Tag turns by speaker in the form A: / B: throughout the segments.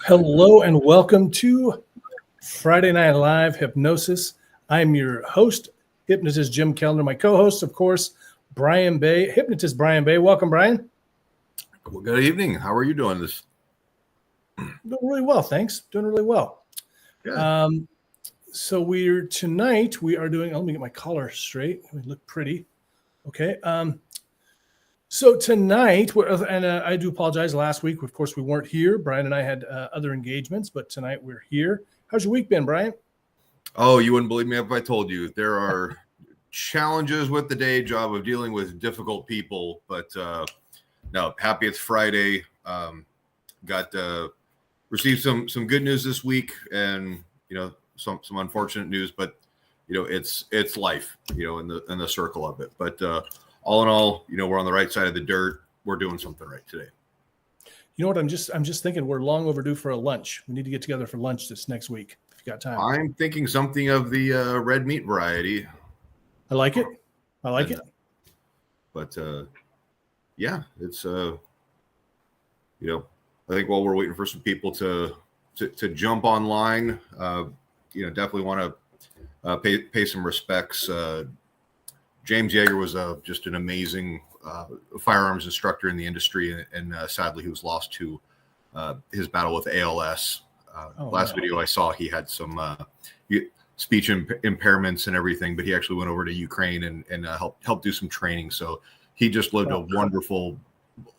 A: Hello and welcome to Friday Night Live Hypnosis. I'm your host, Hypnotist Jim Kellner. My co-host, of course, Brian Bay, Hypnotist Brian Bay. Welcome, Brian.
B: Well, good evening. How are you doing this?
A: Doing really well, thanks. Doing really well.
B: Good.
A: So we are doing, let me get my collar straight. We look pretty. Okay. So tonight, I do apologize. Last week, of course, we weren't here. Brian and I had other engagements, but tonight we're here. How's your week been, Brian?
B: Oh, you wouldn't believe me if I told you. There are challenges with the day job of dealing with difficult people, but no, happy it's Friday. Received some good news this week, and some unfortunate news, but it's life, in the circle of it. But all in all, we're on the right side of the dirt. We're doing something right today.
A: You know what? I'm just thinking we're long overdue for a lunch. We need to get together for lunch this next week if you got time.
B: I'm thinking something of the red meat variety.
A: I like it.
B: But yeah, it's I think while we're waiting for some people to jump online, definitely want to pay some respects. James Yeager was just an amazing firearms instructor in the industry, and sadly he was lost to his battle with ALS. Video I saw, he had some speech impairments and everything, but he actually went over to Ukraine and helped do some training. So he just lived a wonderful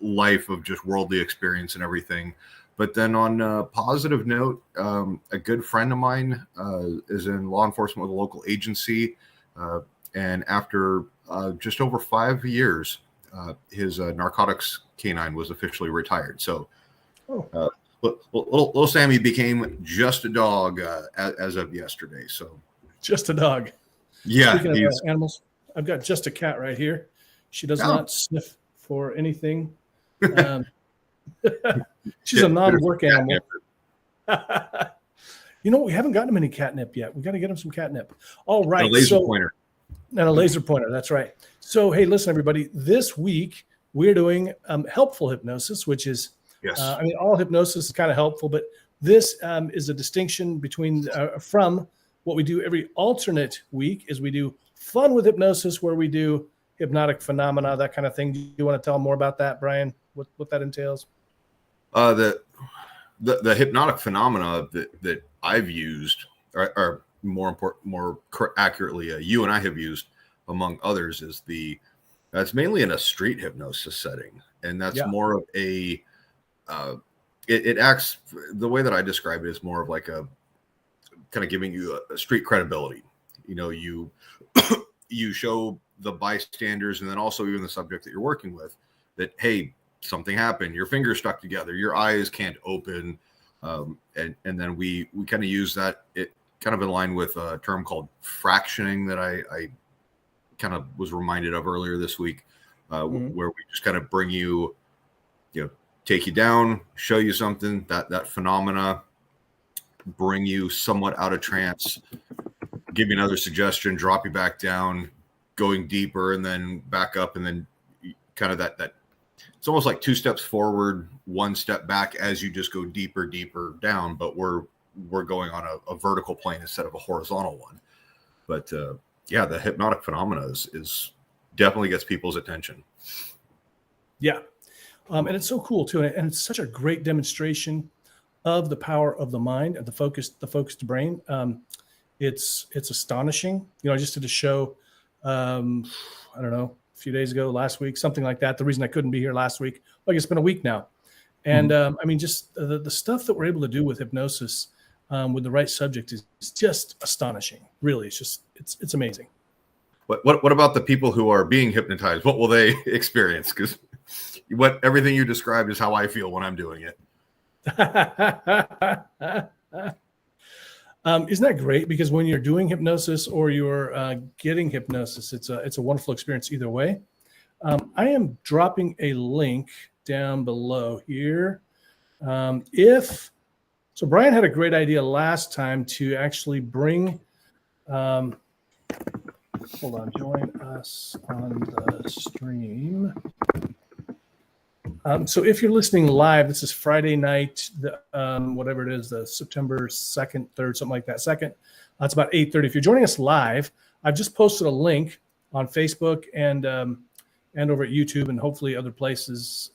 B: life of just worldly experience and everything. But then on a positive note, a good friend of mine is in law enforcement with a local agency. And after just over 5 years, his narcotics canine was officially retired. So little Sammy became just a dog as of yesterday. So
A: just a dog.
B: Yeah.
A: Speaking of animals, I've got just a cat right here. She does not sniff for anything. She's a non-work animal. We haven't gotten him any catnip yet. We got to get him some catnip. All right.
B: A laser pointer.
A: And a laser pointer. That's right. So, hey, listen, everybody. This week we're doing helpful hypnosis, which is, all hypnosis is kind of helpful, but this is a distinction from what we do every alternate week. Is we do fun with hypnosis, where we do hypnotic phenomena, that kind of thing. Do you want to tell more about that, Brian? What that entails?
B: The hypnotic phenomena that I've used are more accurately, you and I have used, among others, is that's mainly in a street hypnosis setting, and that's more of a it acts, the way that I describe it is more of like a kind of giving you a street credibility. You show the bystanders, and then also even the subject that you're working with, that hey, something happened, your fingers stuck together, your eyes can't open, and then we kind of use that, it kind of in line with a term called fractioning that I kind of was reminded of earlier this week, where we just kind of bring you, take you down, show you something, that phenomena, bring you somewhat out of trance, give you another suggestion, drop you back down, going deeper, and then back up, and then kind of that it's almost like 2 steps forward, 1 step back as you just go deeper down, but we're going on a vertical plane instead of a horizontal one. But the hypnotic phenomena is definitely gets people's attention. Yeah.
A: And it's so cool too. And it's such a great demonstration of the power of the mind and the focused brain. It's astonishing. I just did a show, I don't know, a few days ago, last week, something like that. The reason I couldn't be here last week, it's been a week now. And just the stuff that we're able to do with hypnosis with the right subject is just astonishing. Really, it's amazing.
B: What about the people who are being hypnotized? What will they experience? Because everything you described is how I feel when I'm doing it.
A: Isn't that great? Because when you're doing hypnosis or you're getting hypnosis, it's a wonderful experience either way. I am dropping a link down below here. So Brian had a great idea last time to actually bring, hold on, join us on the stream. So if you're listening live, this is Friday night, whatever it is, the September 2nd, 3rd, something like that. Second, it's about 8:30. If you're joining us live, I've just posted a link on Facebook and over at YouTube and hopefully other places.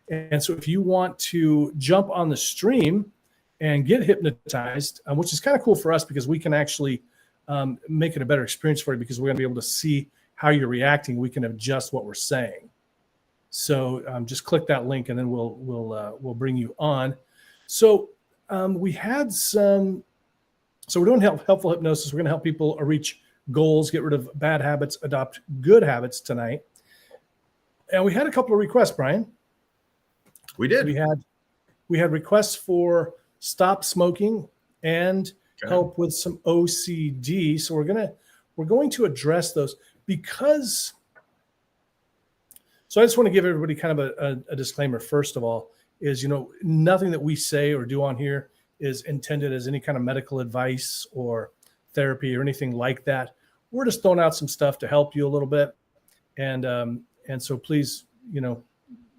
A: And so if you want to jump on the stream and get hypnotized, which is kind of cool for us because we can actually make it a better experience for you because we're going to be able to see how you're reacting. We can adjust what we're saying. So just click that link and then we'll bring you on. So we had some. So we're doing helpful hypnosis. We're going to help people reach goals, get rid of bad habits, adopt good habits tonight. And we had a couple of requests, Brian.
B: We did.
A: We had requests for stop smoking and help with some OCD. So we're going to address those because. So I just want to give everybody kind of a disclaimer. First of all, is nothing that we say or do on here is intended as any kind of medical advice or therapy or anything like that. We're just throwing out some stuff to help you a little bit, and so please,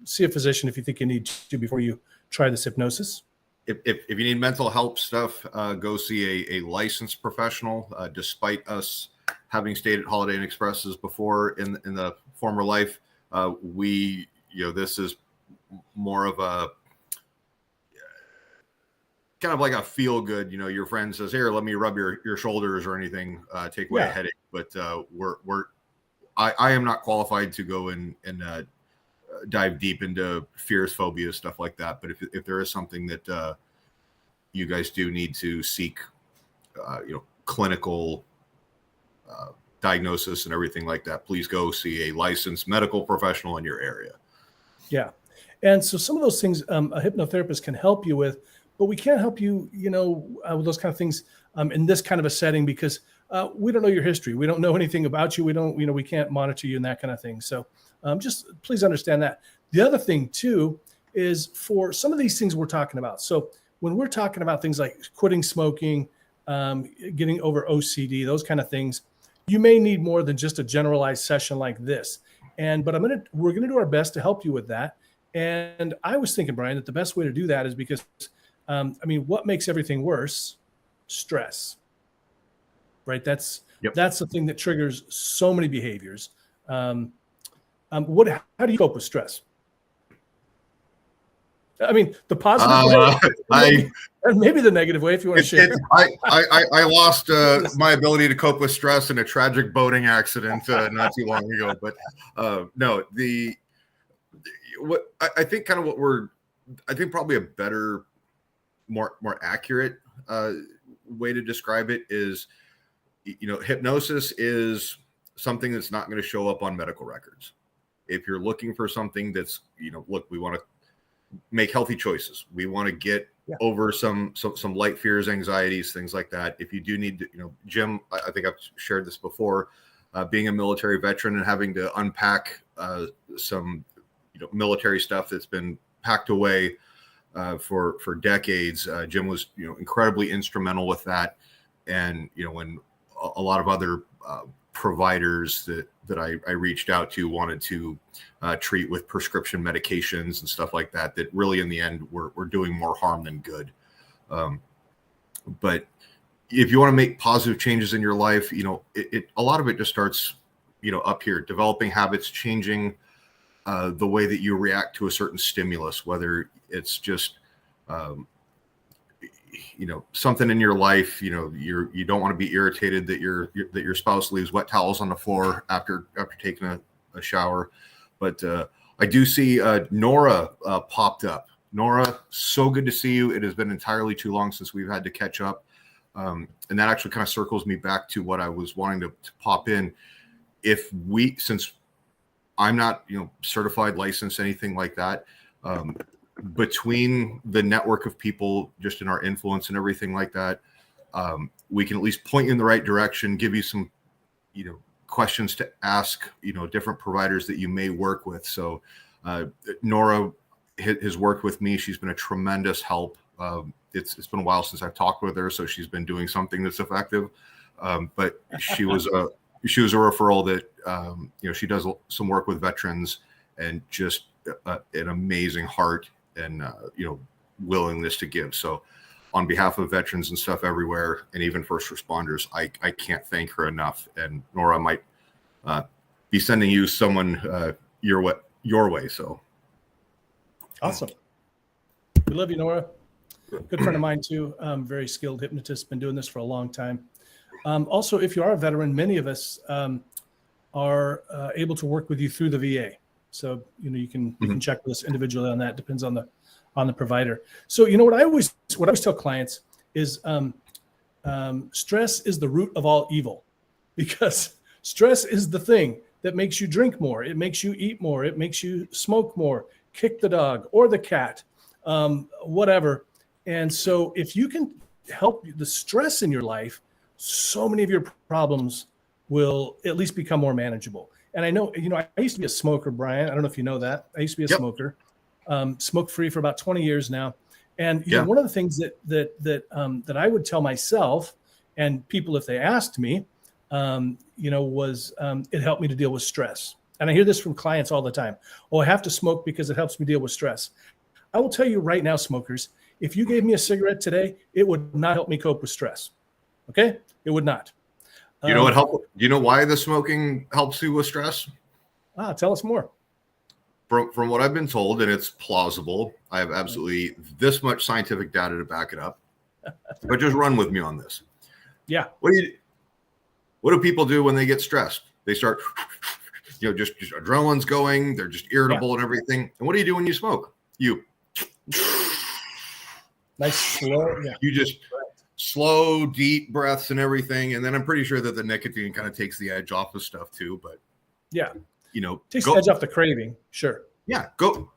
A: see a physician if you think you need to before you try this hypnosis.
B: If you need mental health stuff, go see a licensed professional. Despite us having stayed at Holiday Inn Expresses before in the former life, this is more of a kind of like a feel good. Your friend says, "Here, let me rub your shoulders or anything, take away a headache." But I am not qualified to go and dive deep into fears, phobias, stuff like that. But if there is something that you guys do need to seek, clinical diagnosis and everything like that, please go see a licensed medical professional in your area. Yeah.
A: And so some of those things a hypnotherapist can help you with, but we can't help you, with those kind of things in this kind of a setting because we don't know your history. We don't know anything about you. We don't, we can't monitor you and that kind of thing. So just please understand that. The other thing too is for some of these things we're talking about. So when we're talking about things like quitting smoking, getting over OCD, those kind of things, you may need more than just a generalized session like this. But we're going to do our best to help you with that. And I was thinking, Brian, that the best way to do that is because, what makes everything worse? Stress, right? That's the thing that triggers so many behaviors. How do you cope with stress? The positive way, and maybe the negative way if you want to share.
B: I lost my ability to cope with stress in a tragic boating accident not too long ago. But I think probably a better, more accurate way to describe it is, hypnosis is something that's not going to show up on medical records. If you're looking for something that's, look, we want to make healthy choices. We want to get over some light fears, anxieties, things like that. If you do need to, Jim, I think I've shared this before, being a military veteran and having to unpack some, military stuff that's been packed away for decades. Jim was, incredibly instrumental with that. And, when a lot of other providers that I reached out to wanted to treat with prescription medications and stuff like that really in the end were doing more harm than good. But if you want to make positive changes in your life, a lot of it just starts, up here, developing habits, changing the way that you react to a certain stimulus, whether it's just something in your life, you don't want to be irritated that your spouse leaves wet towels on the floor after taking a shower. But I do see Nora popped up. Nora, so good to see you. It has been entirely too long since we've had to catch up. And that actually kind of circles me back to what I was wanting to pop in. Since I'm not, certified, licensed, anything like that, between the network of people just in our influence and everything like that, we can at least point you in the right direction, give you some, questions to ask, different providers that you may work with. So Nora has worked with me. She's been a tremendous help. It's been a while since I've talked with her, so she's been doing something that's effective. But she was a referral that, she does some work with veterans and just an amazing heart and willingness to give. So on behalf of veterans and stuff everywhere, and even first responders, I can't thank her enough. And Nora might be sending you someone your way. So
A: awesome. We love you, Nora. Good friend of mine too. Very skilled hypnotist. Been doing this for a long time. Also, if you are a veteran, many of us are able to work with you through the VA. So you can check with us individually on that. Depends on the provider. So what I always tell clients is stress is the root of all evil, because stress is the thing that makes you drink more. It makes you eat more. It makes you smoke more, kick the dog or the cat, whatever. And so if you can help the stress in your life, so many of your problems will at least become more manageable. And I know, I used to be a smoker, Brian. I don't know if you know that. I used to be a smoker, smoke free for about 20 years now. And one of the things that I would tell myself and people, if they asked me, was it helped me to deal with stress. And I hear this from clients all the time. Oh, I have to smoke because it helps me deal with stress. I will tell you right now, smokers, if you gave me a cigarette today, it would not help me cope with stress. Okay? It would not.
B: You know what help? You know why the smoking helps you with stress?
A: Tell us more.
B: From what I've been told, and it's plausible, I have absolutely this much scientific data to back it up. But just run with me on this.
A: Yeah.
B: What do people do when they get stressed? They start, just adrenaline's going. They're just irritable and everything. And what do you do when you smoke? You
A: nice slow. Yeah.
B: You just slow, deep breaths and everything. And then I'm pretty sure that the nicotine kind of takes the edge off of stuff too. But
A: takes the edge off the craving. Sure.
B: Yeah. Go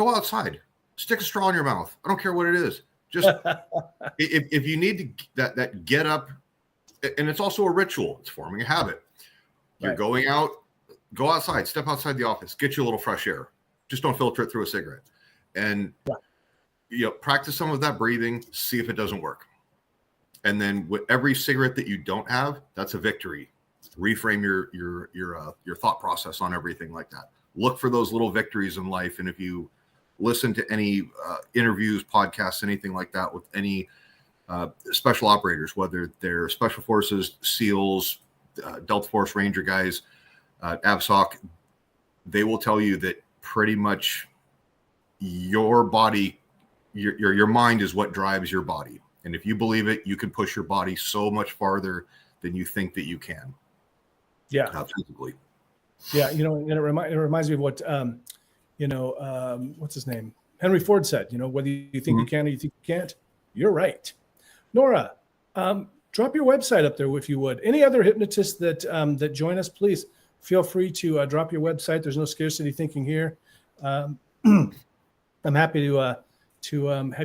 B: outside. Stick a straw in your mouth. I don't care what it is. Just if you need to that get up, and it's also a ritual. It's forming a habit. You're going out, go outside, step outside the office, get you a little fresh air. Just don't filter it through a cigarette. And practice some of that breathing, see if it doesn't work. And then with every cigarette that you don't have, that's a victory. Reframe your thought process on everything like that. Look for those little victories in life. And if you listen to any interviews, podcasts, anything like that with any special operators, whether they're special forces, SEALs, Delta Force Ranger guys, ABSOC, they will tell you that pretty much your body, your mind is what drives your body. And if you believe it, you can push your body so much farther than you think that you can.
A: Yeah.
B: Physically.
A: Yeah. And it reminds me of what, what's his name? Henry Ford said, whether you think you can or you think you can't, you're right. Nora, drop your website up there if you would. Any other hypnotists that join us, please feel free to drop your website. There's no scarcity thinking here. I'm happy to have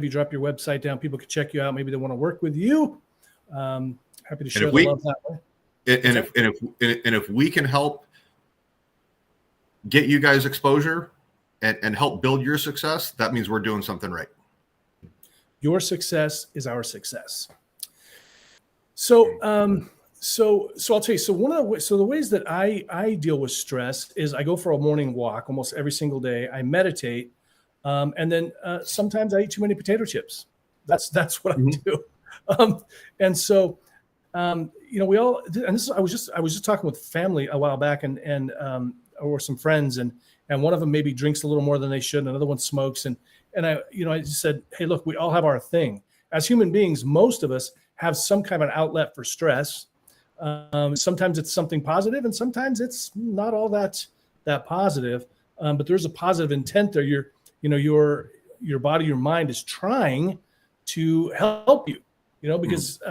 A: you drop your website down. People can check you out. Maybe they want to work with you. Happy to share the love that way.
B: And if we can help get you guys exposure and help build your success, that means we're doing something right.
A: Your success is our success. So I'll tell you. So the ways that I deal with stress is I go for a morning walk almost every single day. I meditate, and then sometimes I eat too many potato chips. That's what I do. And so we all. And this is, I was just talking with family a while back, and or some friends, and one of them maybe drinks a little more than they should, and another one smokes, and I just said, hey, look, we all have our thing. As human beings, most of us have some kind of an outlet for stress. Sometimes it's something positive, and sometimes it's not all that positive. But there's a positive intent there. Your body, your mind is trying to help you. Because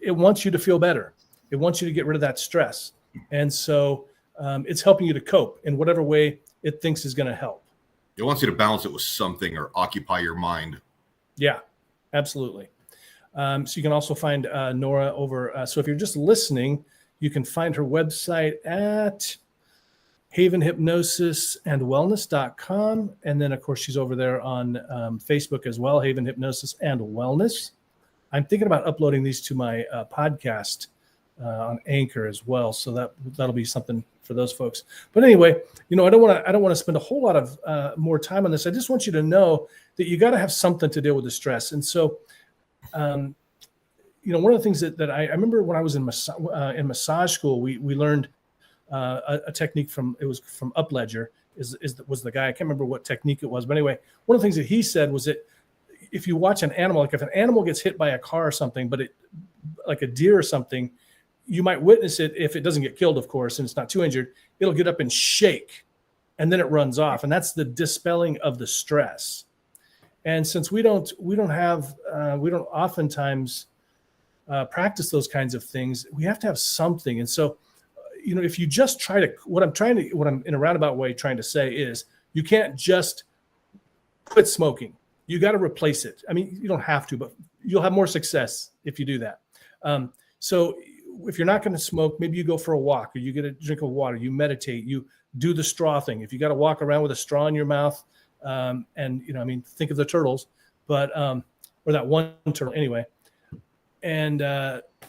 A: it wants you to feel better. It wants you to get rid of that stress, and so it's helping you to cope in whatever way it thinks is going to help.
B: It wants you to balance it with something or occupy your mind.
A: Yeah, absolutely. So you can also find Nora over. So if you're just listening, you can find her website at havenhypnosisandwellness.com. And then, of course, she's over there on Facebook as well, Haven Hypnosis and Wellness. I'm thinking about uploading these to my podcast on Anchor as well. So that'll be something for those folks. But anyway, I don't want to spend a whole lot of more time on this. I just want you to know that you got to have something to deal with the stress. And so, one of the things that I remember when I was in massage school, we learned a technique from Upledger was the guy. I can't remember what technique it was, but anyway, one of the things that he said was that if you watch an animal, like if an animal gets hit by a car or something, but like a deer or something, you might witness it if it doesn't get killed, of course, and it's not too injured. It'll get up and shake, and then it runs off, and that's the dispelling of the stress. And since we don't oftentimes practice those kinds of things, we have to have something. And so, if you just try to, what I'm in a roundabout way trying to say is, you can't just quit smoking. You got to replace it. I mean, you don't have to, but you'll have more success if you do that. So if you're not going to smoke, maybe you go for a walk, or you get a drink of water, you meditate, you do the straw thing. If you got to walk around with a straw in your mouth, think of the turtles, but, or that one turtle anyway. And,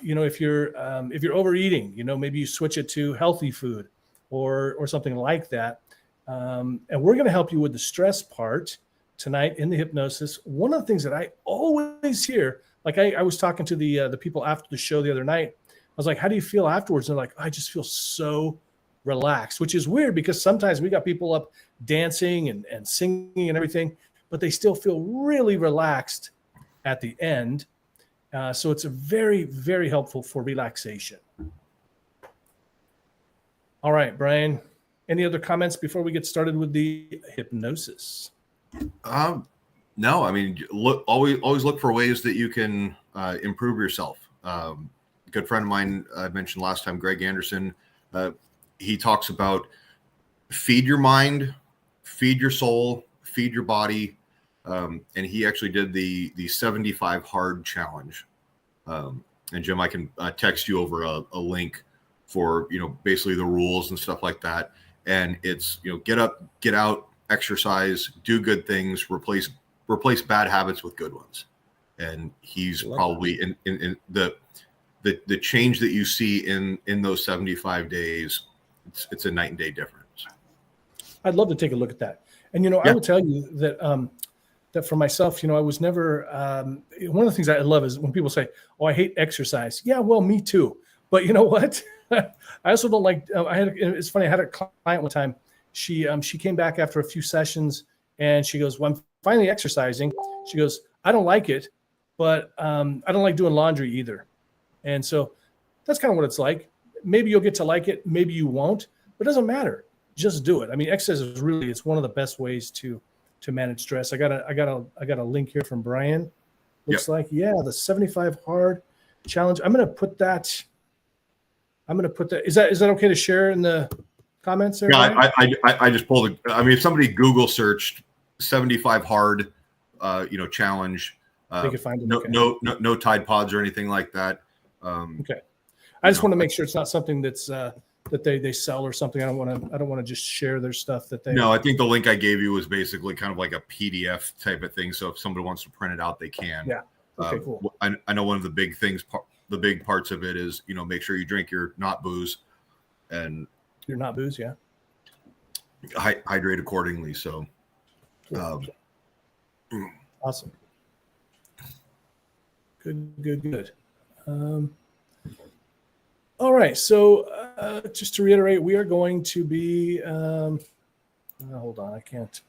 A: if you're overeating, maybe you switch it to healthy food or something like that. And we're going to help you with the stress part tonight in the hypnosis. One of the things that I always hear, like I was talking to the people after the show the other night, I was like, how do you feel afterwards? And they're like, I just feel so relaxed, which is weird because sometimes we got people up dancing and singing and everything, but they still feel really relaxed at the end. So it's a very, very helpful for relaxation. All right, Brian, any other comments before we get started with the hypnosis?
B: No, I mean, always look for ways that you can improve yourself. A good friend of mine, I mentioned last time, Greg Anderson, he talks about feed your mind, feed your soul, feed your body. And he actually did the 75 hard challenge. And Jim, I can text you over a link for, basically the rules and stuff like that. And it's, get up, get out, exercise, do good things, replace bad habits with good ones. And he's probably in the change that you see in those 75 days, it's a night and day difference.
A: I'd love to take a look at that. And, I will tell you that, that for myself, I was never, one of the things I love is when people say, oh, I hate exercise. Yeah, well, me too. But you know what? I also don't like, it's funny. I had a client one time. She came back after a few sessions and she goes, well, I'm finally exercising. She goes, I don't like it, but I don't like doing laundry either. And so that's kind of what it's like. Maybe you'll get to like it. Maybe you won't, but it doesn't matter. Just do it. I mean, exercise is really, it's one of the best ways to manage stress. I got a link here from Brian. Looks like, the 75 hard challenge. I'm going to put that. Is that okay to share in the comments there?
B: Yeah, I just pulled it. I mean, if somebody Google searched 75 hard, challenge,
A: they could find it.
B: No Tide Pods or anything like that.
A: Okay. I just want to make sure it's not something that's that they sell or something. I don't want to just share their stuff that they.
B: No, I think the link I gave you was basically kind of like a PDF type of thing. So if somebody wants to print it out, they can.
A: Yeah. Okay. Cool.
B: I know one of the big things, the big parts of it is, make sure you drink your not booze, and
A: your not booze, yeah.
B: Hydrate accordingly. So.
A: Awesome. Good. All right. So just to reiterate, we are going to be, hold on, I can't.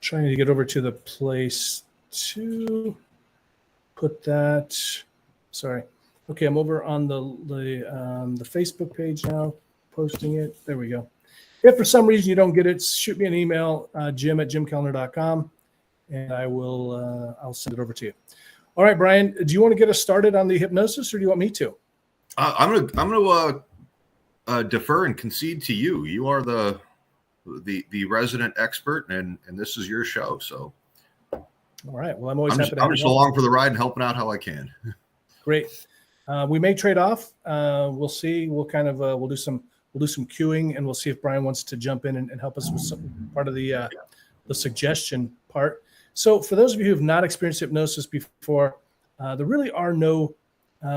A: Trying to get over to the place to put that. Sorry. Okay, I'm over on the Facebook page now, posting it. There we go. If for some reason you don't get it, shoot me an email, jim@jimkellner.com, and I'll send it over to you. All right, Brian, do you want to get us started on the hypnosis, or do you want me to?
B: I'm gonna defer and concede to you. You are the resident expert, and this is your show. So,
A: all right. Well, I'm always happy.
B: I'm just along for the ride and helping out how I can.
A: Great. We may trade off. We'll see. We'll kind of we'll do some cueing, and we'll see if Brian wants to jump in and help us with some part of the suggestion part. So for those of you who have not experienced hypnosis before, There really are no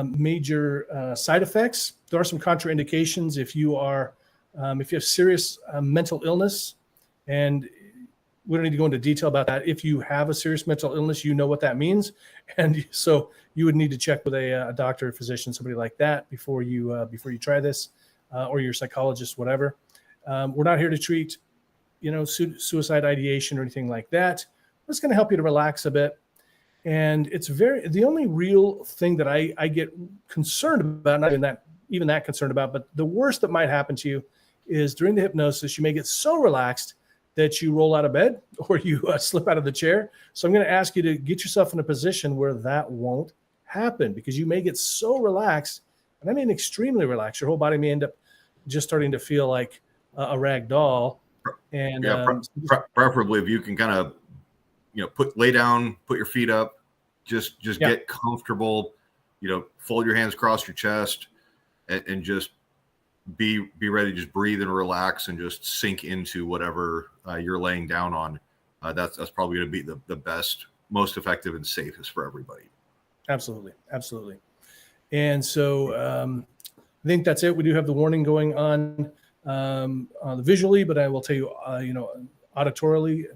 A: major side effects. There are some contraindications if you have serious mental illness, and we don't need to go into detail about that. If you have a serious mental illness, you know what that means, and so you would need to check with a doctor, a physician, somebody like that before you try this, or your psychologist, whatever. We're not here to treat, suicide ideation or anything like that. It's going to help you to relax a bit. And the only real thing that I get concerned about, not even that concerned about, but the worst that might happen to you is during the hypnosis, you may get so relaxed that you roll out of bed or you slip out of the chair. So I'm going to ask you to get yourself in a position where that won't happen, because you may get so relaxed, and I mean extremely relaxed, your whole body may end up just starting to feel like a rag doll. And
B: preferably if you can kind of, lay down, put your feet up, just get comfortable, fold your hands across your chest, and just be ready to just breathe and relax and just sink into whatever you're laying down on. That's probably going to be the best, most effective, and safest for everybody. Absolutely.
A: And so I think that's it. We do have the warning going on visually, but I will tell you, auditory.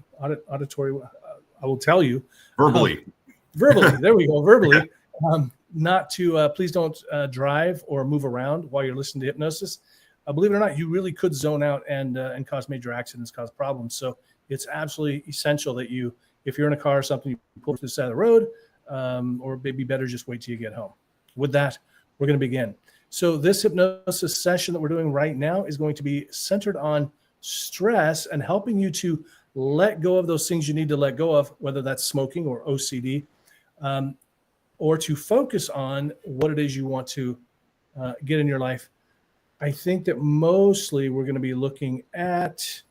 A: I will tell you
B: verbally.
A: There we go. Verbally, not to please don't drive or move around while you're listening to hypnosis. Believe it or not, you really could zone out and cause major accidents, cause problems. So it's absolutely essential that if you're in a car or something, you pull to the side of the road, or maybe better just wait till you get home. With that, we're going to begin. So this hypnosis session that we're doing right now is going to be centered on stress and helping you to let go of those things you need to let go of, whether that's smoking or OCD, or to focus on what it is you want to get in your life. I think that mostly we're going to be looking at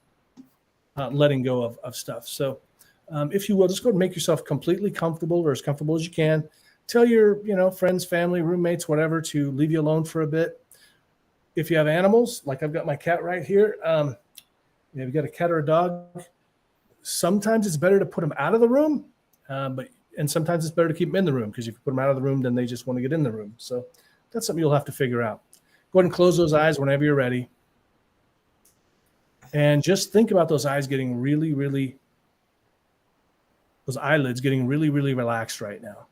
A: letting go of stuff. So if you will, just go and make yourself completely comfortable, or as comfortable as you can. Tell your friends, family, roommates, whatever, to leave you alone for a bit. If you have animals, like I've got my cat right here, if you've got a cat or a dog, sometimes it's better to put them out of the room, and sometimes it's better to keep them in the room, because if you put them out of the room, then they just want to get in the room. So that's something you'll have to figure out. Go ahead and close those eyes whenever you're ready. And just think about those eyes getting those eyelids getting really, really relaxed right now.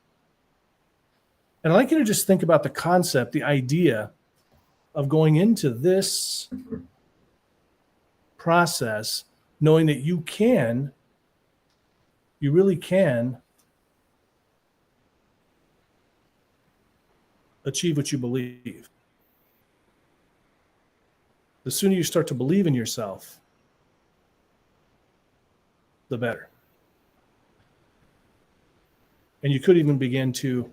A: And I'd like you to just think about the concept, the idea of going into this process knowing that you really can achieve what you believe. The sooner you start to believe in yourself, the better. And you could even begin to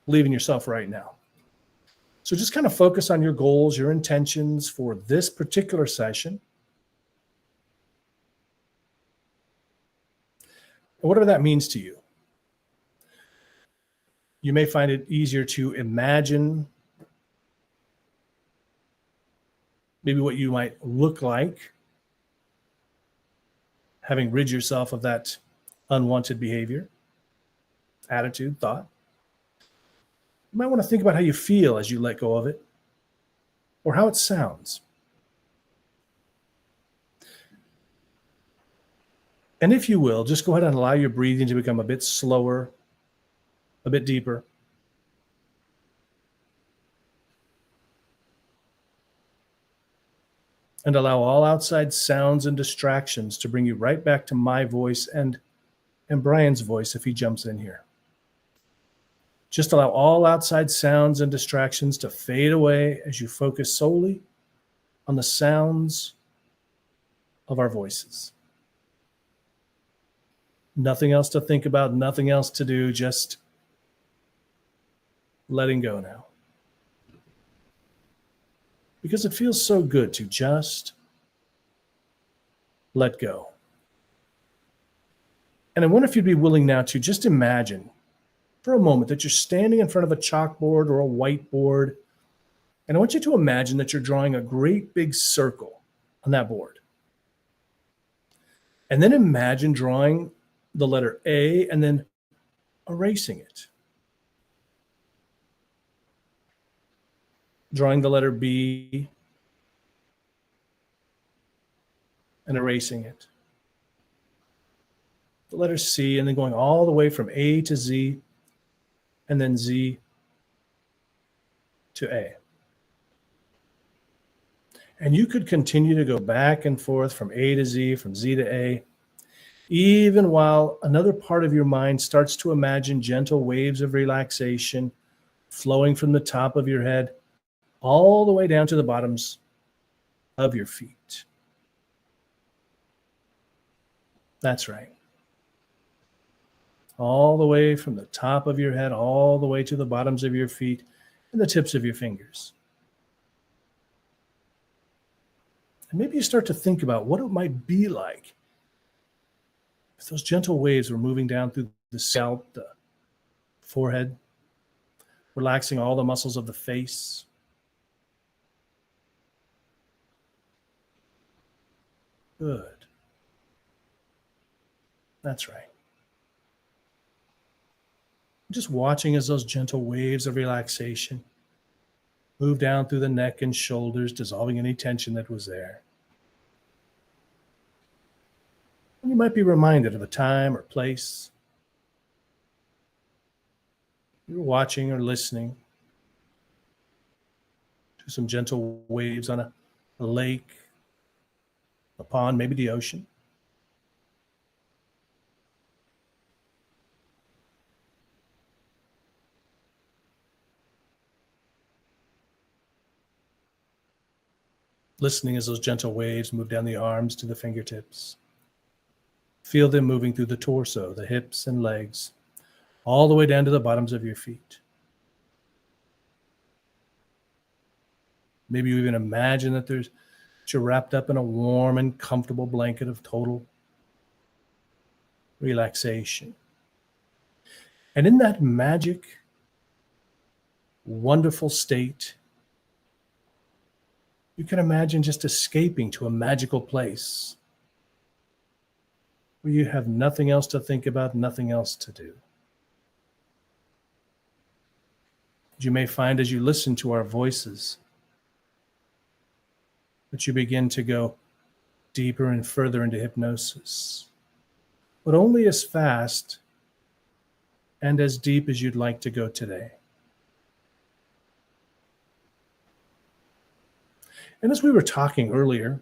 A: believe in yourself right now. So just kind of focus on your goals, your intentions for this particular session. And whatever that means to you. You may find it easier to imagine maybe what you might look like, having rid yourself of that unwanted behavior, attitude, thought. You might want to think about how you feel as you let go of it, or how it sounds. And if you will, just go ahead and allow your breathing to become a bit slower, a bit deeper. And allow all outside sounds and distractions to bring you right back to my voice and Brian's voice if he jumps in here. Just allow all outside sounds and distractions to fade away as you focus solely on the sounds of our voices. Nothing else to think about, nothing else to do, just letting go now. Because it feels so good to just let go. And I wonder if you'd be willing now to just imagine for a moment that you're standing in front of a chalkboard or a whiteboard. And I want you to imagine that you're drawing a great big circle on that board. And then imagine drawing the letter A and then erasing it. drawing the letter B and erasing it. The letter C, and then going all the way from A to Z, and then Z to A. And you could continue to go back and forth from A to Z, from Z to A, even while another part of your mind starts to imagine gentle waves of relaxation flowing from the top of your head all the way down to the bottoms of your feet. That's right. All the way from the top of your head, all the way to the bottoms of your feet and the tips of your fingers. And maybe you start to think about what it might be like if those gentle waves were moving down through the scalp, the forehead, relaxing all the muscles of the face. Good. That's right. Just watching as those gentle waves of relaxation move down through the neck and shoulders, dissolving any tension that was there. And you might be reminded of a time or place you were watching or listening to some gentle waves on a lake, a pond, maybe the ocean. Listening as those gentle waves move down the arms to the fingertips. Feel them moving through the torso, the hips and legs, all the way down to the bottoms of your feet. Maybe you even imagine that you're wrapped up in a warm and comfortable blanket of total relaxation. And in that magic, wonderful state, you can imagine just escaping to a magical place where you have nothing else to think about, nothing else to do. You may find as you listen to our voices that you begin to go deeper and further into hypnosis, but only as fast and as deep as you'd like to go today. And as we were talking earlier,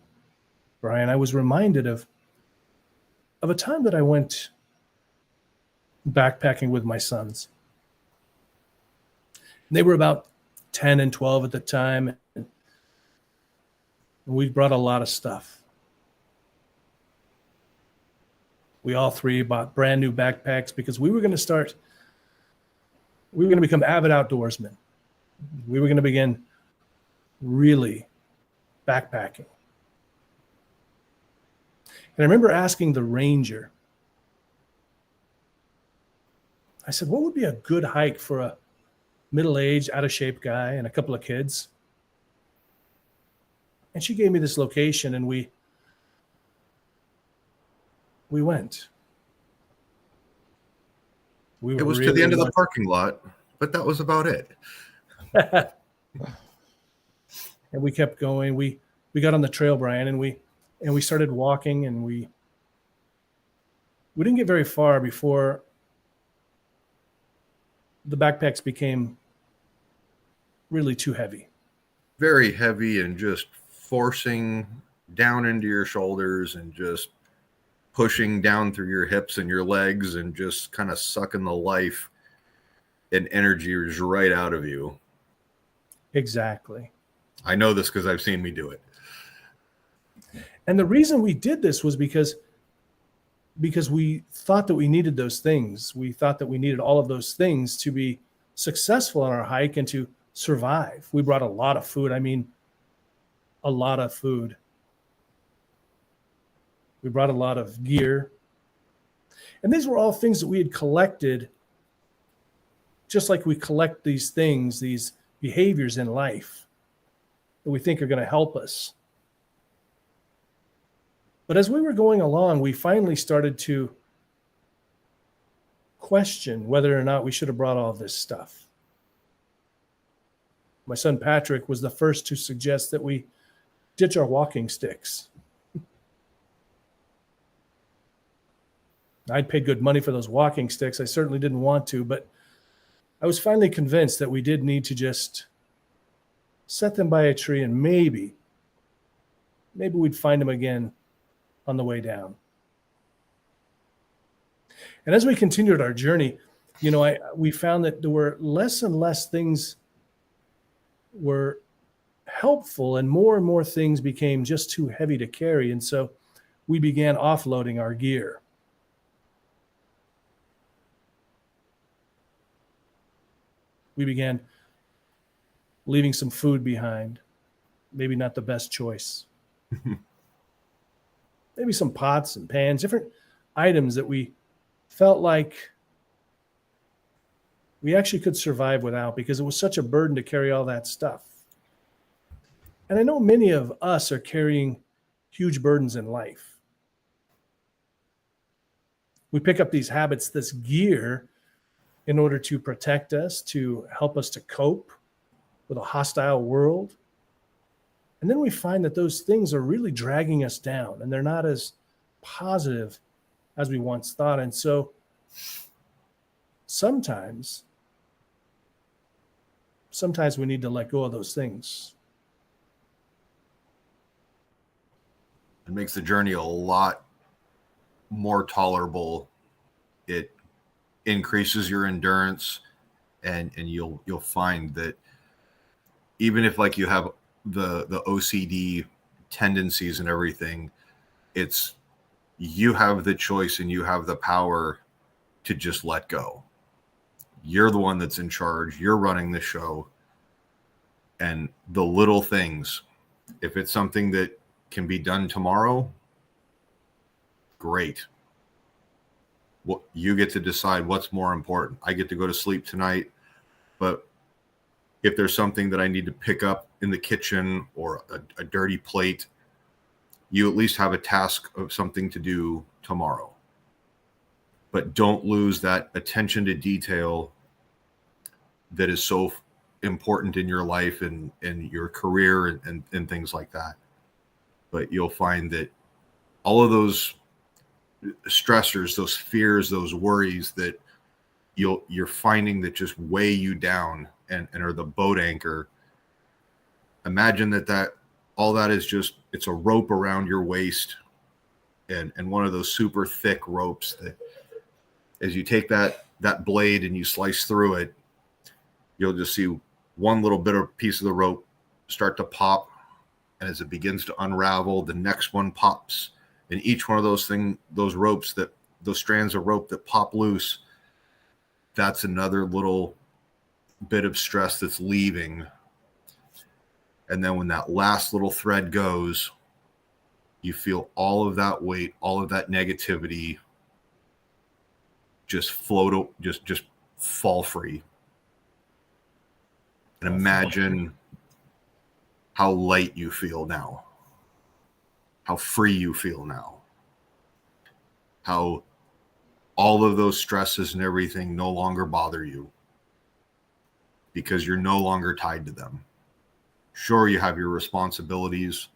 A: Brian, I was reminded of a time that I went backpacking with my sons. They were about 10 and 12 at the time, and we brought a lot of stuff. We all three bought brand new backpacks because we were going to become avid outdoorsmen. We were going to begin really backpacking. And I remember asking the ranger, I said, what would be a good hike for a middle-aged, out-of-shape guy and a couple of kids? And she gave me this location, and we went.
B: It was to the end of the parking lot, but that was about it.
A: And we kept going. We got on the trail, Brian, and we started walking, and we didn't get very far before the backpacks became really too heavy.
B: Very heavy, and just forcing down into your shoulders and just pushing down through your hips and your legs and just kind of sucking the life and energy right out of you.
A: Exactly.
B: I know this because I've seen me do it.
A: And the reason we did this was because we thought that we needed those things. We thought that we needed all of those things to be successful on our hike and to survive. We brought a lot of food. I mean, a lot of food. We brought a lot of gear. And these were all things that we had collected, just like we collect these things, these behaviors in life that we think are going to help us. But as we were going along, we finally started to question whether or not we should have brought all this stuff. my son Patrick was the first to suggest that we ditch our walking sticks. I'd paid good money for those walking sticks. I certainly didn't want to, but I was finally convinced that we did need to just set them by a tree, and maybe we'd find them again on the way down. And as we continued our journey, we found that there were less and less things were helpful, and more things became just too heavy to carry. And so we began offloading our gear. We began leaving some food behind. Maybe not the best choice. Maybe some pots and pans, different items that we felt like we actually could survive without, because it was such a burden to carry all that stuff. And I know many of us are carrying huge burdens in life. We pick up these habits, this gear, in order to protect us, to help us to cope with a hostile world. And then we find that those things are really dragging us down, and they're not as positive as we once thought. And so sometimes we need to let go of those things.
B: It makes the journey a lot more tolerable. It increases your endurance, and you'll find that even if like you have the OCD tendencies and everything, it's you have the choice and you have the power to just let go. You're the one that's in charge. You're running the show. And the little things, if it's something that can be done tomorrow, great. Well, you get to decide what's more important. I get to go to sleep tonight, but if there's something that I need to pick up in the kitchen or a dirty plate, you at least have a task of something to do tomorrow. But don't lose that attention to detail that is so important in your life and your career and things like that. But you'll find that all of those stressors, those fears, those worries that you're finding that just weigh you down and are the boat anchor. Imagine that all that is just, it's a rope around your waist and one of those super thick ropes that as you take that blade and you slice through it, you'll just see one little bit of piece of the rope start to pop. And as it begins to unravel, the next one pops. And each one of those strands of rope that pop loose, that's another little bit of stress that's leaving. And then when that last little thread goes, you feel all of that weight, all of that negativity just float, just fall free. And imagine how light you feel now, how free you feel now, how all of those stresses and everything no longer bother you because you're no longer tied to them. Sure, you have your responsibilities,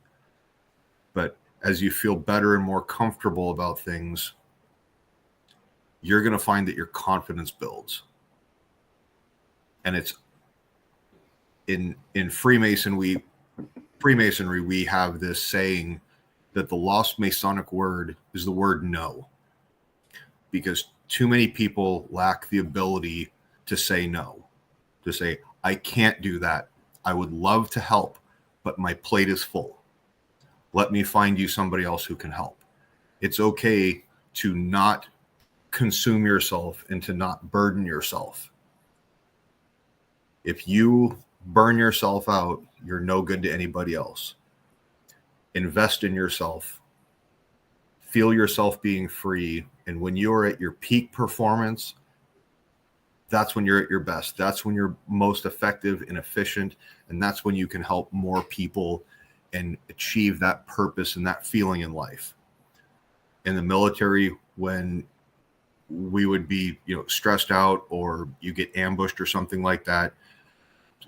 B: but as you feel better and more comfortable about things, you're going to find that your confidence builds. And it's in Freemasonry, we have this saying that the lost Masonic word is the word no, because too many people lack the ability to say no, to say, I can't do that. I would love to help, but my plate is full. Let me find you somebody else who can help. It's okay to not consume yourself and to not burden yourself. If you burn yourself out, you're no good to anybody else. Invest in yourself. Feel yourself being free. And when you're at your peak performance, that's when you're at your best. That's when you're most effective and efficient. And that's when you can help more people and achieve that purpose and that feeling in life. In the military, when we would be, stressed out or you get ambushed or something like that,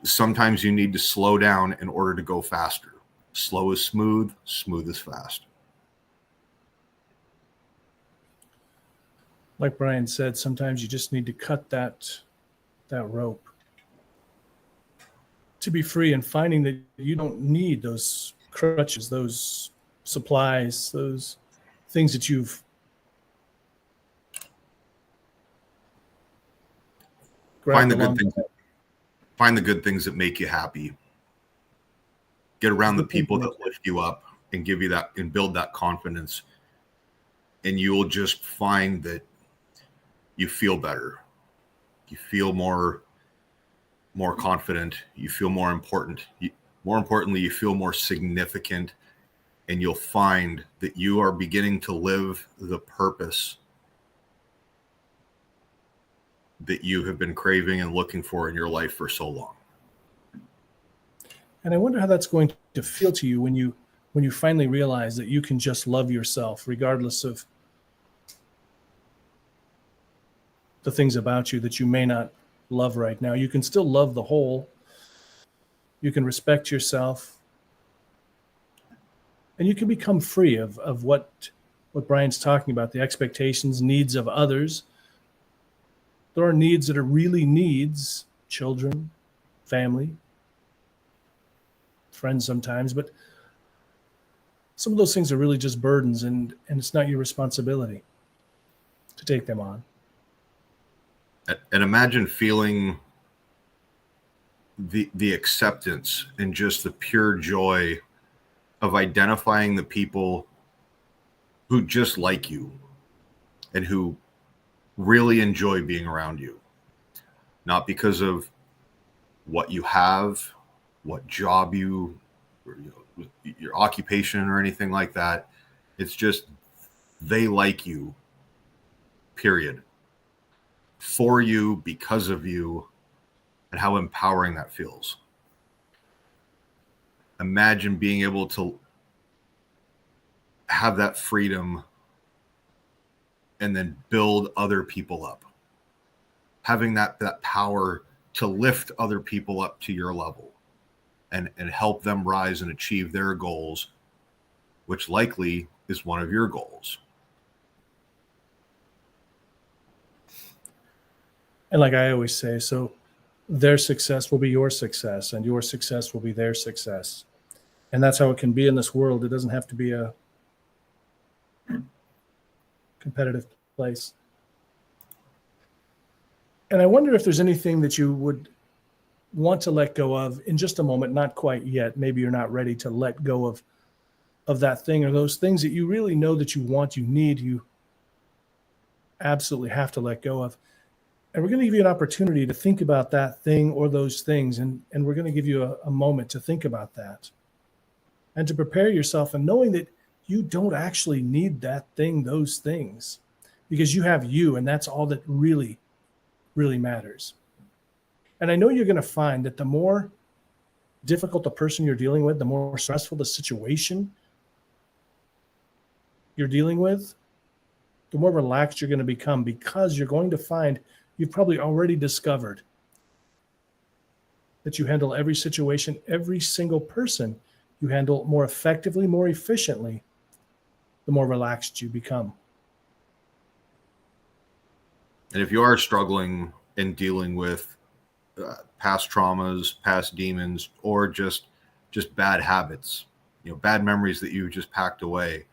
B: sometimes you need to slow down in order to go faster. Slow is smooth, smooth is fast.
A: Like Brian said, sometimes you just need to cut that rope to be free, and finding that you don't need those crutches, those supplies, those things that you've
B: Find
A: grabbed
B: the good
A: along.
B: things. Find the good things that make you happy. Get around the people that lift you up and give you that and build that confidence. And you will just find that you feel better. You feel more confident. You feel more important. More importantly, you feel more significant. And you'll find that you are beginning to live the purpose that you have been craving and looking for in your life for so long.
A: And I wonder how that's going to feel to you when you finally realize that you can just love yourself regardless of the things about you that you may not love right now. You can still love the whole. You can respect yourself. And you can become free of what Brian's talking about, the expectations, needs of others. There are needs that are really needs, children, family, friends sometimes, but some of those things are really just burdens, and it's not your responsibility to take them on.
B: And imagine feeling the acceptance and just the pure joy of identifying the people who just like you and who really enjoy being around you, not because of what you have, what job you, or, your occupation or anything like that. It's just they like you, period, for you, because of you, and how empowering that feels. Imagine being able to have that freedom and then build other people up, having that power to lift other people up to your level and help them rise and achieve their goals, which likely is one of your goals.
A: And like I always say, so their success will be your success, and your success will be their success. And that's how it can be in this world. It doesn't have to be a competitive place. And I wonder if there's anything that you would want to let go of in just a moment, not quite yet. Maybe you're not ready to let go of that thing, or those things that you really know that you want, you need, you absolutely have to let go of. And we're going to give you an opportunity to think about that thing or those things. And we're going to give you a moment to think about that and to prepare yourself, and knowing that you don't actually need that thing, those things, because you have you, and that's all that really, really matters. And I know you're going to find that the more difficult the person you're dealing with, the more stressful the situation you're dealing with, the more relaxed you're going to become, because you're going to find you've probably already discovered that you handle every situation, every single person you handle more effectively, more efficiently, the more relaxed you become.
B: And if you are struggling in dealing with past traumas, past demons, or just bad habits, bad memories that you just packed away,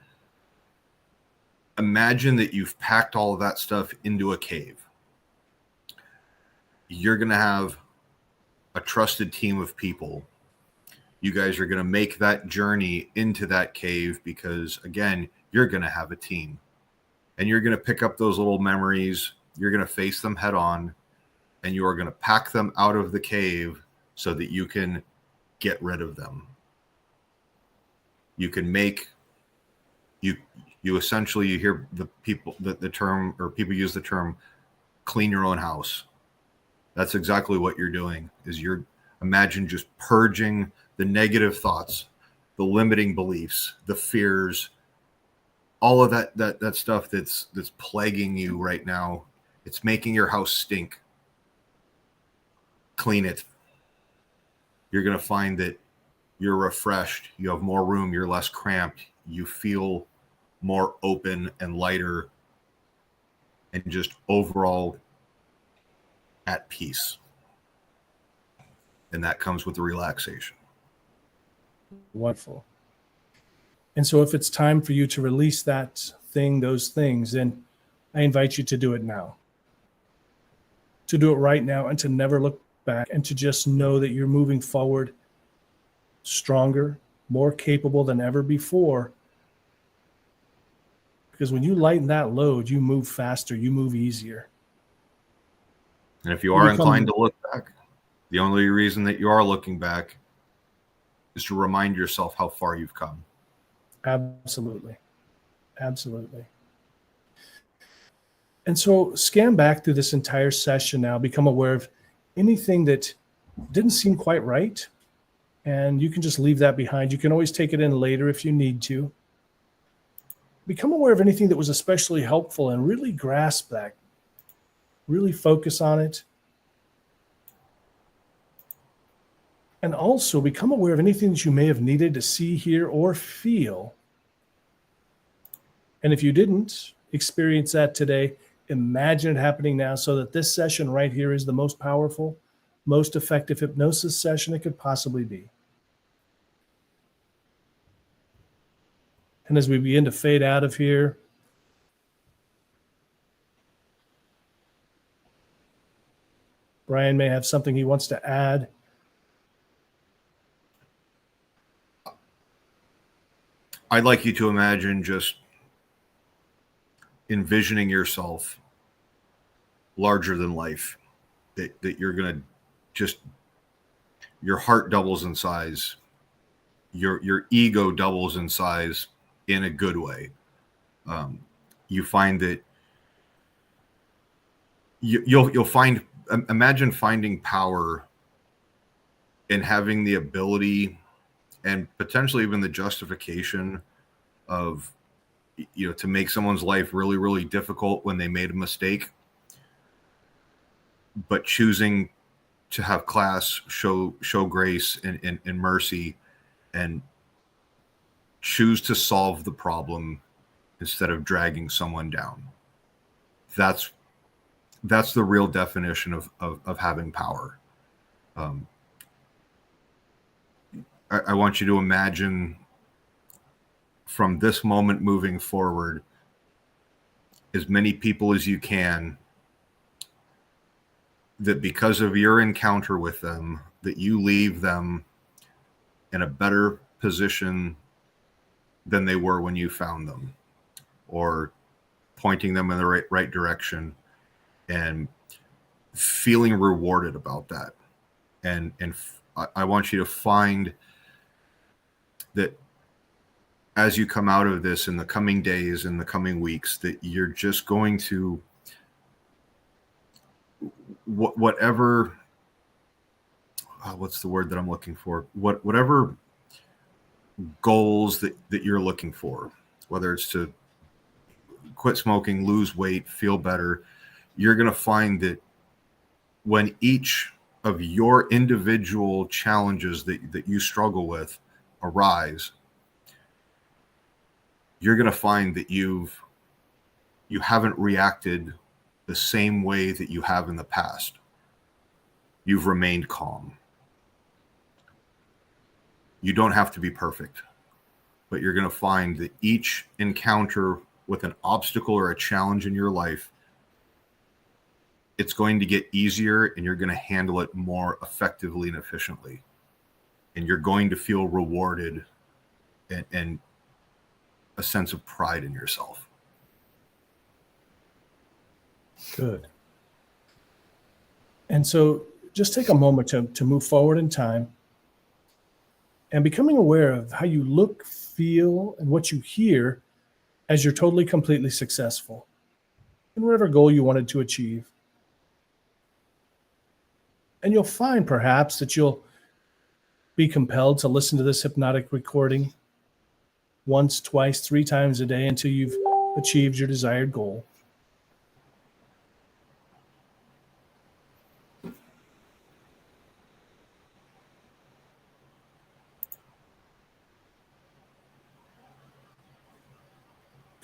B: imagine that you've packed all of that stuff into a cave. You're going to have a trusted team of people. You guys are going to make that journey into that cave because, again, you're going to have a team. And you're going to pick up those little memories. You're going to face them head on. And you are going to pack them out of the cave so that you can get rid of them. You can make, you essentially, you hear the people, the term, or people use the term, clean your own house. That's exactly what you're doing, is imagine just purging the negative thoughts, the limiting beliefs, the fears, all of that stuff that's plaguing you right now. It's making your house stink. Clean it. you're going to find that you're refreshed, you have more room, you're less cramped, you feel more open and lighter and just overall at peace. And that comes with the relaxation.
A: Wonderful. And so if it's time for you to release that thing, those things, then I invite you to do it now. To do it right now and to never look back and to just know that you're moving forward stronger, more capable than ever before. Because when you lighten that load, you move faster, you move easier.
B: And if you are inclined to look back, the only reason that you are looking back is to remind yourself how far you've come.
A: Absolutely. Absolutely. And so scan back through this entire session now, become aware of anything that didn't seem quite right. And you can just leave that behind. You can always take it in later if you need to. Become aware of anything that was especially helpful and really grasp that. Really focus on it. And also become aware of anything that you may have needed to see, hear, or feel. And if you didn't experience that today, imagine it happening now so that this session right here is the most powerful, most effective hypnosis session it could possibly be. And as we begin to fade out of here, Brian may have something he wants to add.
B: I'd like you to imagine just envisioning yourself larger than life, that you're going to just, your heart doubles in size, your ego doubles in size in a good way. You find that you'll find, imagine finding power in having the ability and potentially even the justification of, to make someone's life really, really difficult when they made a mistake, but choosing to have class, show grace and mercy, and choose to solve the problem instead of dragging someone down. That's the real definition of having power. I want you to imagine from this moment moving forward, as many people as you can, that because of your encounter with them, that you leave them in a better position than they were when you found them, or pointing them in the right direction and feeling rewarded about that. And I want you to find that as you come out of this in the coming days, in the coming weeks, that you're just going to, whatever, what's the word that I'm looking for? Whatever goals that you're looking for, whether it's to quit smoking, lose weight, feel better, you're going to find that when each of your individual challenges that you struggle with arise, you're going to find that you haven't reacted the same way that you have in the past. You've remained calm. You don't have to be perfect, but you're going to find that each encounter with an obstacle or a challenge in your life, it's going to get easier and you're going to handle it more effectively and efficiently. And you're going to feel rewarded and a sense of pride in yourself.
A: Good. And so just take a moment to move forward in time and becoming aware of how you look, feel, and what you hear as you're totally, completely successful in whatever goal you wanted to achieve. And you'll find perhaps that you'll be compelled to listen to this hypnotic recording once, twice, 3 times a day until you've achieved your desired goal.